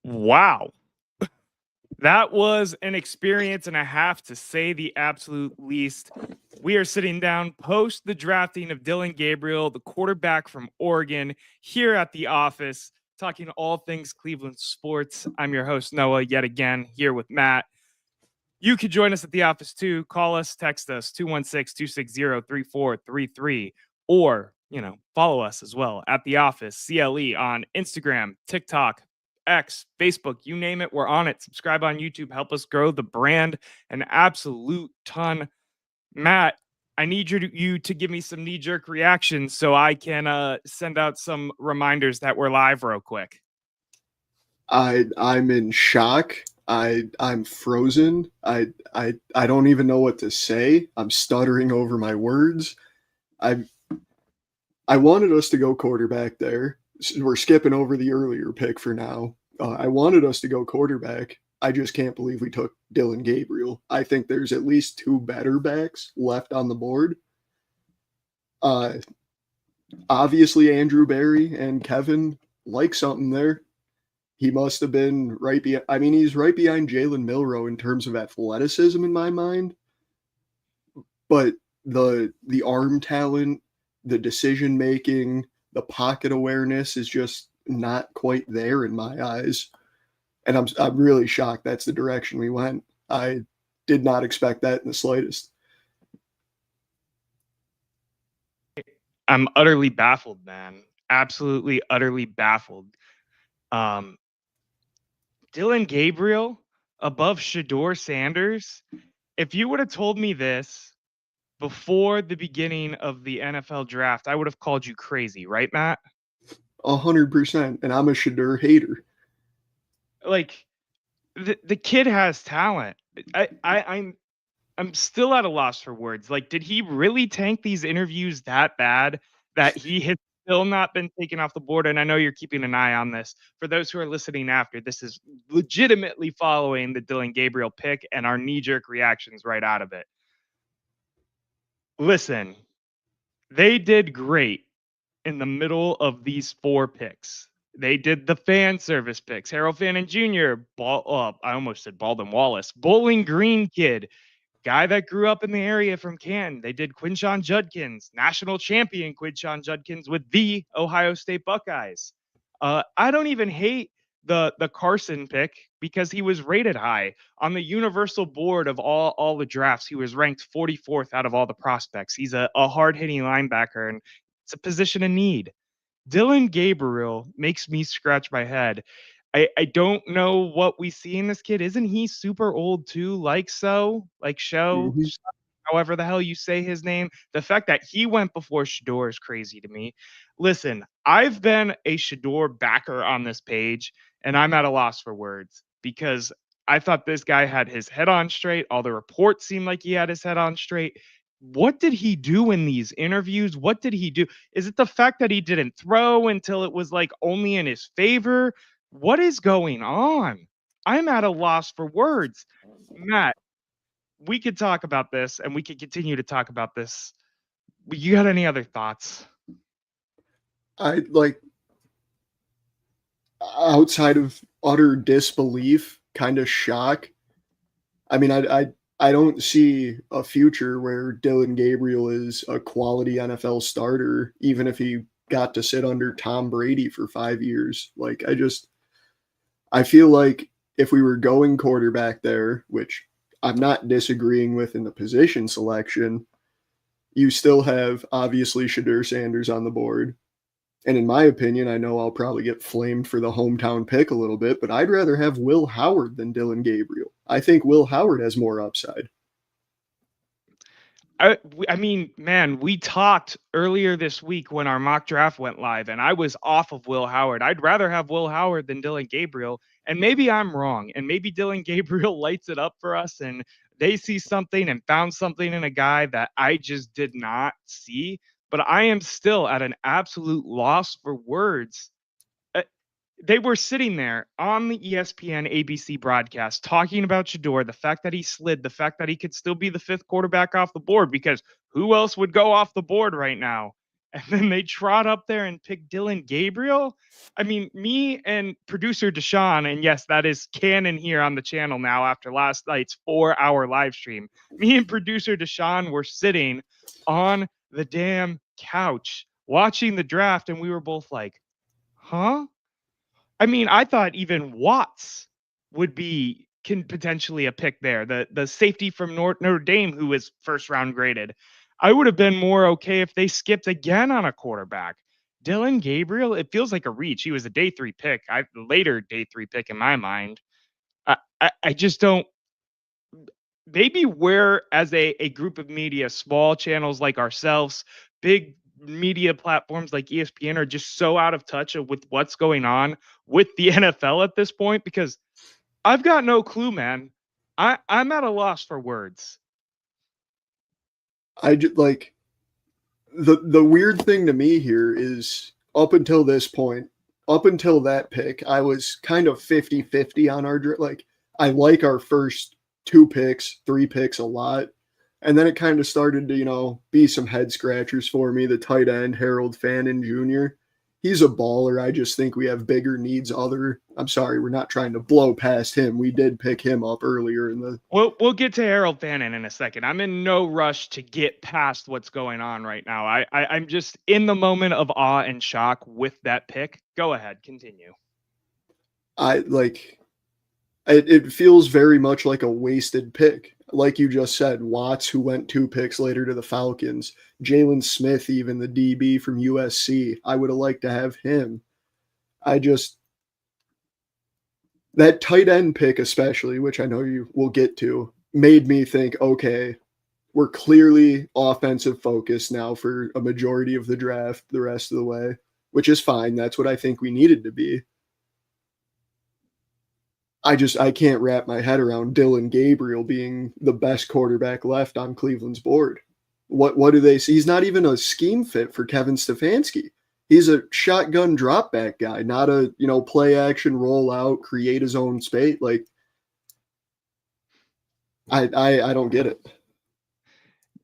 Wow. That was an experience and a half, to say the absolute least. We are sitting down post the drafting of Dillon Gabriel, the quarterback from Oregon, here at the office, talking all things Cleveland sports. I'm your host, Noah, yet again, here with Matt. You could join us at the office too. Call us, text us, 216-260-3433, or, follow us as well at the office, CLE, on Instagram, TikTok, X, Facebook, you name it, we're on it. Subscribe on YouTube, help us grow the brand an absolute ton. Matt, I need you to give me some knee-jerk reactions so I can send out some reminders that we're live real quick. I'm in shock. I'm frozen. I don't even know what to say. I'm stuttering over my words. I wanted us to go quarterback there. We're skipping over the earlier pick for now. I wanted us to go quarterback. I just can't believe we took Dillon Gabriel. I think there's at least two better backs left on the board. Obviously, Andrew Berry and Kevin like something there. He must have been right behind. I mean, he's right behind Jalen Milroe in terms of athleticism in my mind. But the arm talent, the decision making, the pocket awareness is just not quite there in my eyes. And I'm really shocked that's the direction we went. I did not expect that in the slightest. I'm utterly baffled, man. Absolutely, utterly baffled. Dillon Gabriel above Shedeur Sanders. If you would have told me this before the beginning of the NFL draft, I would have called you crazy, right, Matt? 100%. And I'm a Shedeur hater. Like, the kid has talent. I'm still at a loss for words. Like, did he really tank these interviews that bad that he has still not been taken off the board? And I know you're keeping an eye on this. For those who are listening after, this is legitimately following the Dillon Gabriel pick and our knee-jerk reactions right out of it. Listen, they did great in the middle of these four picks. They did the fan service picks. Harold Fannin Jr., I almost said Baldwin Wallace, Bowling Green kid, guy that grew up in the area from Canton. They did Quinshon Judkins, national champion Quinshon Judkins with the Ohio State Buckeyes. I don't even hate the Carson pick because he was rated high on the universal board of all the drafts. He was ranked 44th out of all the prospects. He's a hard-hitting linebacker, and it's a position of need. Dillon Gabriel makes me scratch my head. I don't know what we see in this kid. Isn't he super old too? Like Show, however the hell you say his name. The fact that he went before Shedeur is crazy to me. Listen, I've been a Shedeur backer on this page, and I'm at a loss for words because I thought this guy had his head on straight. All the reports seemed like he had his head on straight. What did he do in these interviews? What did he do? Is it the fact that he didn't throw until it was like only in his favor? What is going on? I'm at a loss for words. Matt, we could talk about this and we could continue to talk about this. You got any other thoughts? Outside of utter disbelief, kind of shock. I mean, I don't see a future where Dillon Gabriel is a quality NFL starter, even if he got to sit under Tom Brady for 5 years. I feel like if we were going quarterback there, which I'm not disagreeing with in the position selection, you still have obviously Shedeur Sanders on the board. And in my opinion, I know I'll probably get flamed for the hometown pick a little bit, but I'd rather have Will Howard than Dillon Gabriel. I think Will Howard has more upside. I mean, man, we talked earlier this week when our mock draft went live, and I was off of Will Howard. I'd rather have Will Howard than Dillon Gabriel, and maybe I'm wrong, and maybe Dillon Gabriel lights it up for us, and they see something and found something in a guy that I just did not see. But I am still at an absolute loss for words. They were sitting there on the ESPN ABC broadcast talking about Shedeur, the fact that he slid, the fact that he could still be the fifth quarterback off the board, because who else would go off the board right now? And then they trot up there and pick Dillon Gabriel. I mean, me and producer Deshaun, and yes, that is canon here on the channel now after last night's 4-hour live stream. Me and producer Deshaun were sitting on the damn couch watching the draft, and we were both like, huh? I mean, I thought even Watts would be potentially a pick there. The safety from Notre Dame who was first round graded. I would have been more okay if they skipped again on a quarterback. Dillon Gabriel, it feels like a reach. He was a day 3 pick. Later day 3 pick in my mind. I just don't. Maybe we're, as a group of media, small channels like ourselves, big media platforms like ESPN, are just so out of touch with what's going on with the NFL at this point, because I've got no clue, man. I'm at a loss for words. I just like the weird thing to me here is up until this point, up until that pick, I was kind of 50-50 on our like I like our first 2 picks, 3 picks a lot. And then it kind of started to, be some head scratchers for me. The tight end, Harold Fannin Jr. He's a baller. I just think we have bigger needs. I'm sorry, we're not trying to blow past him. We did pick him up earlier in the. We'll get to Harold Fannin in a second. I'm in no rush to get past what's going on right now. I'm just in the moment of awe and shock with that pick. Go ahead, continue. It feels very much like a wasted pick. Like you just said, Watts, who went 2 picks later to the Falcons, Jalen Smith, even the DB from USC. I would have liked to have him. That tight end pick especially, which I know you will get to, made me think, okay, we're clearly offensive focused now for a majority of the draft the rest of the way, which is fine. That's what I think we needed to be. I can't wrap my head around Dillon Gabriel being the best quarterback left on Cleveland's board. What do they see? He's not even a scheme fit for Kevin Stefanski. He's a shotgun drop back guy, not a, play action, roll out, create his own space. Like, I don't get it.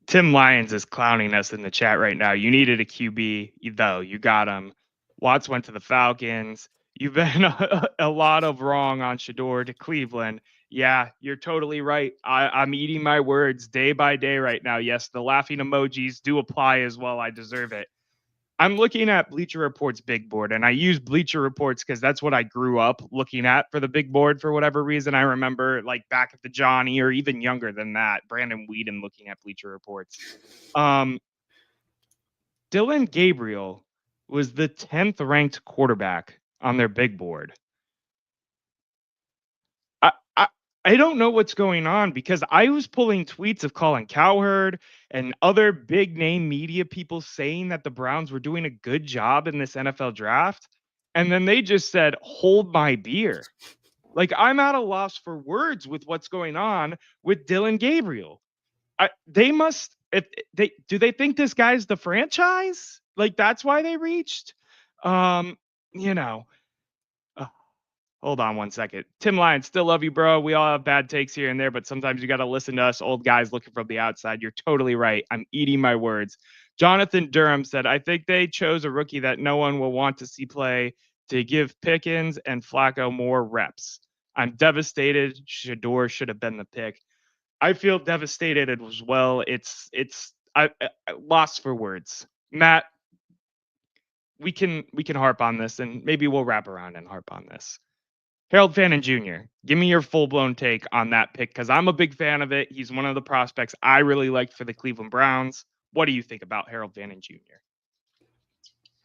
Tim Lyons is clowning us in the chat right now. You needed a QB, though. You got him. Watts went to the Falcons. You've been a lot of wrong on Shedeur to Cleveland. Yeah, you're totally right. I'm eating my words day by day right now. Yes, the laughing emojis do apply as well. I deserve it. I'm looking at Bleacher Report's big board, and I use Bleacher Reports because that's what I grew up looking at for the big board for whatever reason. I remember like back at the Johnny, or even younger than that, Brandon Weeden looking at Bleacher Reports. Dillon Gabriel was the 10th ranked quarterback on their big board. I don't know what's going on, because I was pulling tweets of Colin Cowherd and other big name media people saying that the Browns were doing a good job in this NFL draft. And then they just said, hold my beer. Like, I'm at a loss for words with what's going on with Dillon Gabriel. They must, do they think this guy's the franchise? Like, that's why they reached, Hold on one second. Tim Lyons, still love you, bro. We all have bad takes here and there, but sometimes you got to listen to us old guys looking from the outside. You're totally right. I'm eating my words. Jonathan Durham said, I think they chose a rookie that no one will want to see play to give Pickens and Flacco more reps. I'm devastated. Shedeur should have been the pick. I feel devastated as well. I lost for words. Matt, we can harp on this, and maybe we'll wrap around and harp on this. Harold Fannin Jr., give me your full-blown take on that pick, because I'm a big fan of it. He's one of the prospects I really liked for the Cleveland Browns. What do you think about Harold Fannin Jr.?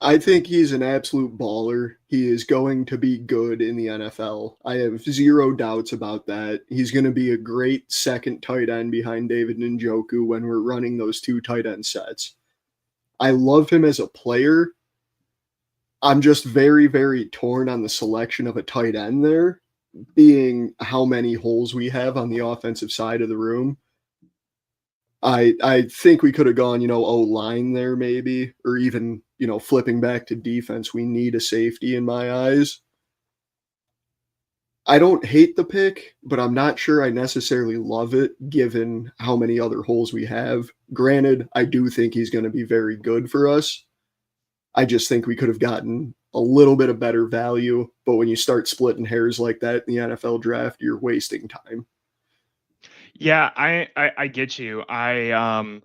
I think he's an absolute baller. He is going to be good in the NFL. I have zero doubts about that. He's going to be a great second tight end behind David Njoku when we're running those two tight end sets. I love him as a player. I'm just very, very torn on the selection of a tight end there, being how many holes we have on the offensive side of the room. I think we could have gone, O-line there maybe, or even, flipping back to defense. We need a safety in my eyes. I don't hate the pick, but I'm not sure I necessarily love it given how many other holes we have. Granted, I do think he's going to be very good for us. I just think we could have gotten a little bit of better value, but when you start splitting hairs like that in the NFL draft, you're wasting time. Yeah, I get you. I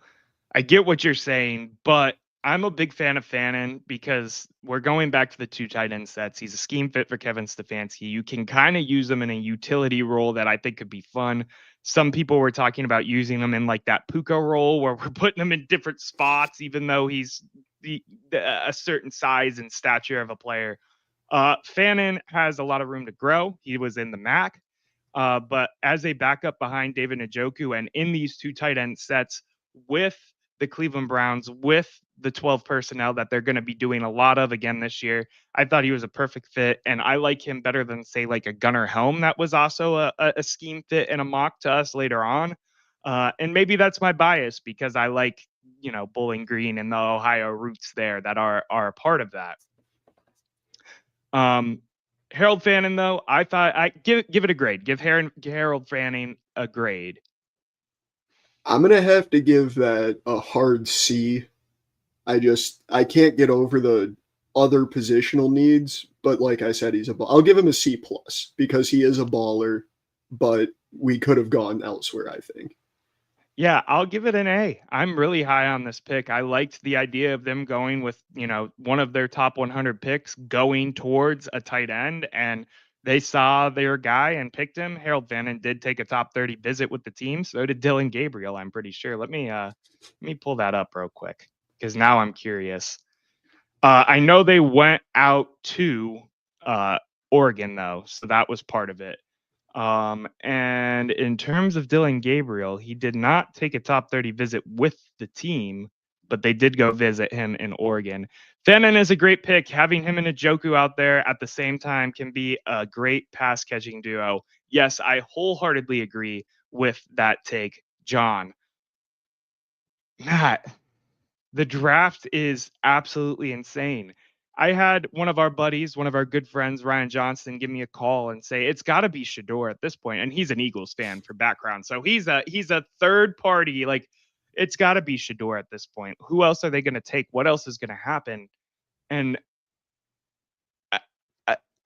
get what you're saying, but I'm a big fan of Fannin because we're going back to the two tight end sets. He's a scheme fit for Kevin Stefanski. You can kind of use him in a utility role that I think could be fun. Some people were talking about using him in like that Puka role where we're putting him in different spots, even though he's a certain size and stature of a player. Fannin has a lot of room to grow. He was in the MAC. But as a backup behind David Njoku and in these two tight end sets with the Cleveland Browns, with the 12 personnel that they're going to be doing a lot of again this year, I thought he was a perfect fit. And I like him better than, say, like a Gunnar Helm that was also a scheme fit and a mock to us later on. And maybe that's my bias because I like, Bowling Green and the Ohio roots there that are a part of that. Harold Fannin, though, I thought I give it a grade. Give Harold Fannin a grade. I'm gonna have to give that a hard C. I can't get over the other positional needs, but like I said, I'll give him a C plus because he is a baller, but we could have gone elsewhere, I think. Yeah, I'll give it an A. I'm really high on this pick. I liked the idea of them going with, one of their top 100 picks going towards a tight end, and they saw their guy and picked him. Harold Fannin did take a top 30 visit with the team. So did Dillon Gabriel, I'm pretty sure. Let me pull that up real quick because now I'm curious. I know they went out to Oregon though, so that was part of it. And in terms of Dillon Gabriel, he did not take a top 30 visit with the team, but they did go visit him in Oregon. Fannin is a great pick. Having him and Njoku out there at the same time can be a great pass catching duo. Yes, I wholeheartedly agree with that take, John. Matt, the draft is absolutely insane. I had one of our buddies, one of our good friends, Ryan Johnson, give me a call and say it's got to be Shedeur at this point, and he's an Eagles fan for background, so he's a third party. Like it's got to be Shedeur at this point. Who else are they going to take? What else is going to happen? And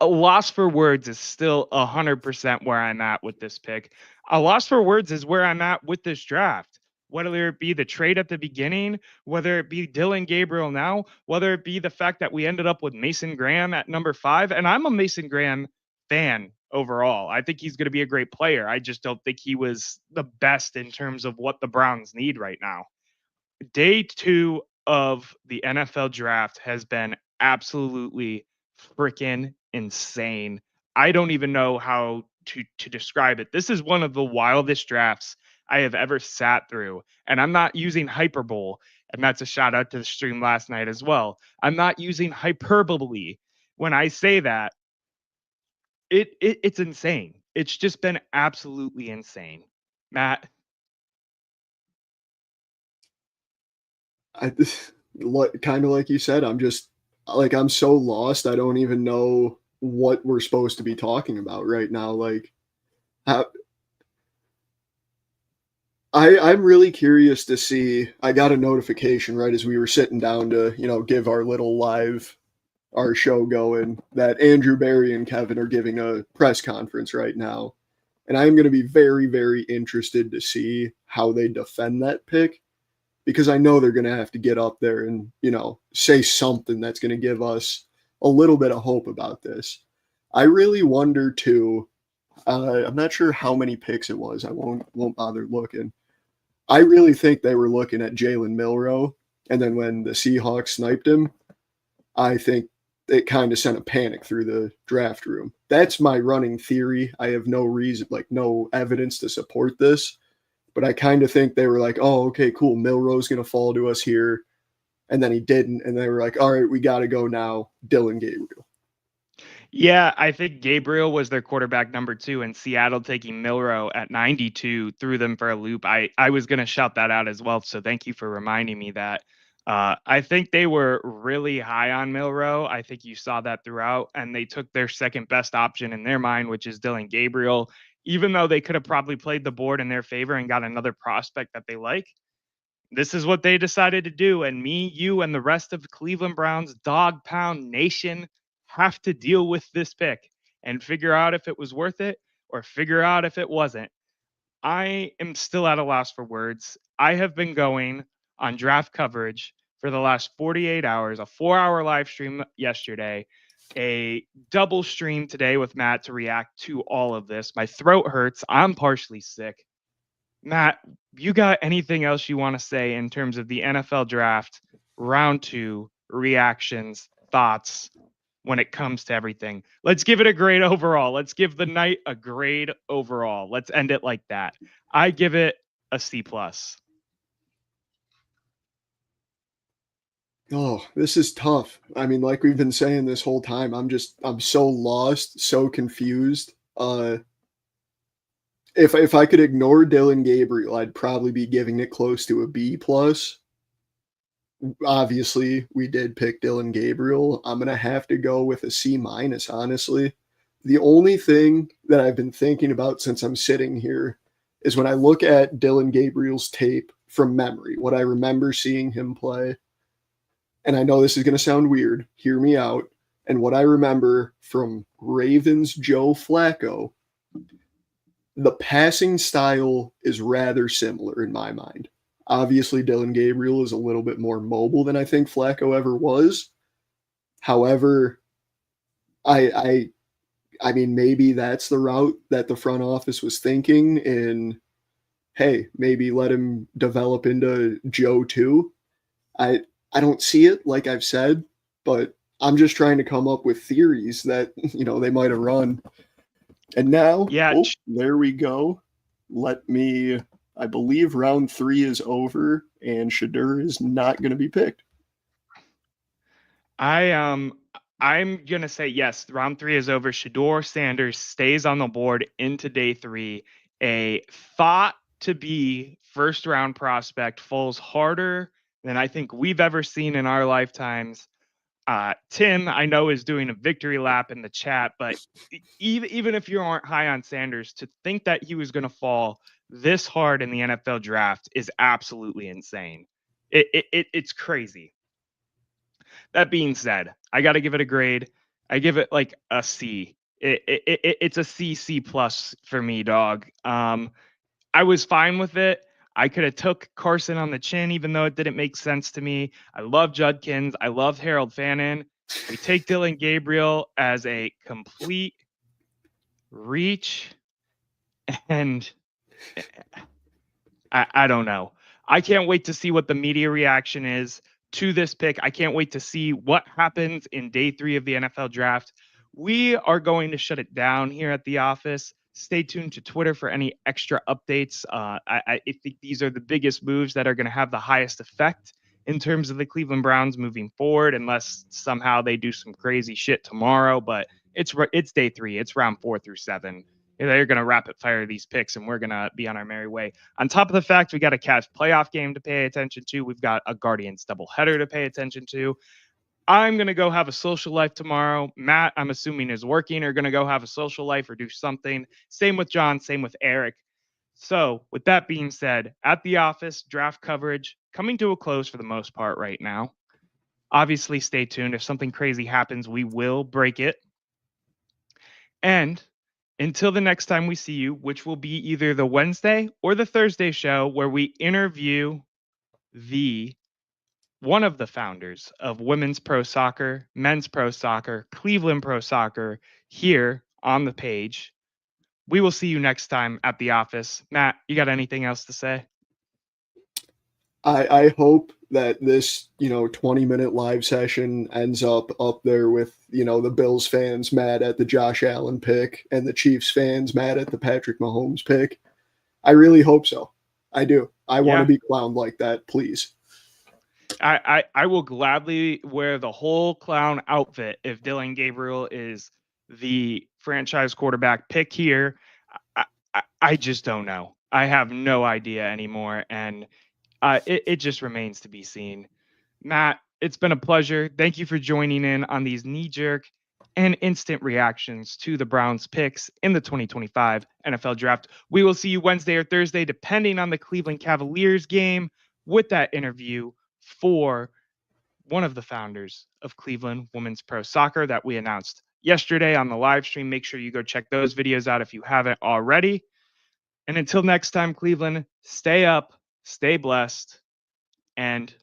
a loss for words is still 100% where I'm at with this pick. A loss for words is where I'm at with this draft. Whether it be the trade at the beginning, whether it be Dillon Gabriel now, whether it be the fact that we ended up with Mason Graham at number 5. And I'm a Mason Graham fan overall. I think he's going to be a great player. I just don't think he was the best in terms of what the Browns need right now. Day 2 of the NFL draft has been absolutely freaking insane. I don't even know how to describe it. This is one of the wildest drafts I have ever sat through, and I'm not using hyperbole, and that's a shout out to the stream last night as well. I'm not using hyperbole when I say that. It's insane. It's just been absolutely insane. Matt, I kind of like you said, I'm so lost. I don't even know what we're supposed to be talking about right now. Like, how, I'm really curious to see. I got a notification right as we were sitting down to, give our show going that Andrew Berry and Kevin are giving a press conference right now. And I'm going to be very, very interested to see how they defend that pick because I know they're going to have to get up there and, say something that's going to give us a little bit of hope about this. I really wonder too. I'm not sure how many picks it was. I won't bother looking. I really think they were looking at Jalen Milroe, and then when the Seahawks sniped him, I think it kind of sent a panic through the draft room. That's my running theory. I have no reason, like no evidence to support this, but I kind of think they were like, "Oh, okay, cool. Milroe's going to fall to us here." And then he didn't, and they were like, "All right, we got to go now, Dillon Gabriel." Yeah, I think Gabriel was their quarterback number 2, and Seattle taking Milroe at 92 threw them for a loop. I was going to shout that out as well, so thank you for reminding me that. I think they were really high on Milroe. I think you saw that throughout, and they took their second best option in their mind, which is Dillon Gabriel, even though they could have probably played the board in their favor and got another prospect that they like. This is what they decided to do. And me, you, and the rest of Cleveland Browns Dog Pound Nation have to deal with this pick and figure out if it was worth it or figure out if it wasn't. I am still at a loss for words. I have been going on draft coverage for the last 48 hours, a 4-hour live stream yesterday, a double stream today with Matt to react to all of this. My throat hurts. I'm partially sick. Matt, you got anything else you want to say in terms of the NFL draft, round 2, reactions, thoughts when it comes to everything? Let's give it a grade overall. Let's give the night a grade overall. Let's end it like that. I give it a C+. Oh, this is tough. I mean, like we've been saying this whole time, I'm so lost, so confused. If I could ignore Dillon Gabriel, I'd probably be giving it close to a B plus. Obviously, we did pick Dillon Gabriel. I'm gonna have to go with a C minus, honestly. The only thing that I've been thinking about since I'm sitting here is when I look at Dillon Gabriel's tape from memory, what I remember seeing him play. And I know this is gonna sound weird. Hear me out. And what I remember from Ravens Joe Flacco, the passing style is rather similar in my mind. Obviously, Dillon Gabriel is a little bit more mobile than I think Flacco ever was. However, I I mean maybe that's the route that the front office was thinking and hey, maybe let him develop into Joe too. I I don't see it like I've said, but I'm just trying to come up with theories that, they might have run. And now, Yeah, oh, there we go. I believe round 3 is over and Shadur is not going to be picked. I'm gonna say yes. Round 3 is over. Shedeur Sanders stays on the board into day 3. A thought to be first round prospect falls harder than I think we've ever seen in our lifetimes. Tim, I know, is doing a victory lap in the chat, but even if you aren't high on Sanders, to think that he was going to fall this hard in the NFL draft is absolutely insane. It's crazy. That being said, I got to give it a grade. I give it like a C. It's a C plus for me, dog. I was fine with it. I could have took Carson on the chin, even though it didn't make sense to me. I love Judkins. I love Harold Fannin. We take Dillon Gabriel as a complete reach, and I don't know. I can't wait to see what the media reaction is to this pick. I can't wait to see what happens in day 3 of the NFL draft. We are going to shut it down here at the office. Stay tuned to Twitter for any extra updates. I think these are the biggest moves that are going to have the highest effect in terms of the Cleveland Browns moving forward, unless somehow they do some crazy shit tomorrow. But it's day 3. It's round 4 through 7. They're going to rapid fire these picks, and we're going to be on our merry way. On top of the fact, we got a Cavs playoff game to pay attention to. We've got a Guardians doubleheader to pay attention to. I'm going to go have a social life tomorrow. Matt, I'm assuming, is working or going to go have a social life or do something. Same with John, same with Eric. So, with that being said, at the office, draft coverage coming to a close for the most part right now. Obviously, stay tuned. If something crazy happens, we will break it. And until the next time we see you, which will be either the Wednesday or the Thursday show, where we interview one of the founders of women's pro soccer, men's pro soccer, Cleveland pro soccer here on the page. We will see you next time at the office. Matt, you got anything else to say? I hope that this, 20-minute live session ends up there with, the Bills fans mad at the Josh Allen pick and the Chiefs fans mad at the Patrick Mahomes pick. I really hope so. I do. I want to Yeah. be clowned like that, please. I will gladly wear the whole clown outfit if Dillon Gabriel is the franchise quarterback pick here. I just don't know. I have no idea anymore, and it just remains to be seen. Matt, it's been a pleasure. Thank you for joining in on these knee-jerk and instant reactions to the Browns picks in the 2025 NFL Draft. We will see you Wednesday or Thursday, depending on the Cleveland Cavaliers game, with that interview for one of the founders of Cleveland Women's Pro Soccer that we announced yesterday on the live stream. Make sure you go check those videos out if you haven't already. And until next time, Cleveland, stay up, stay blessed, and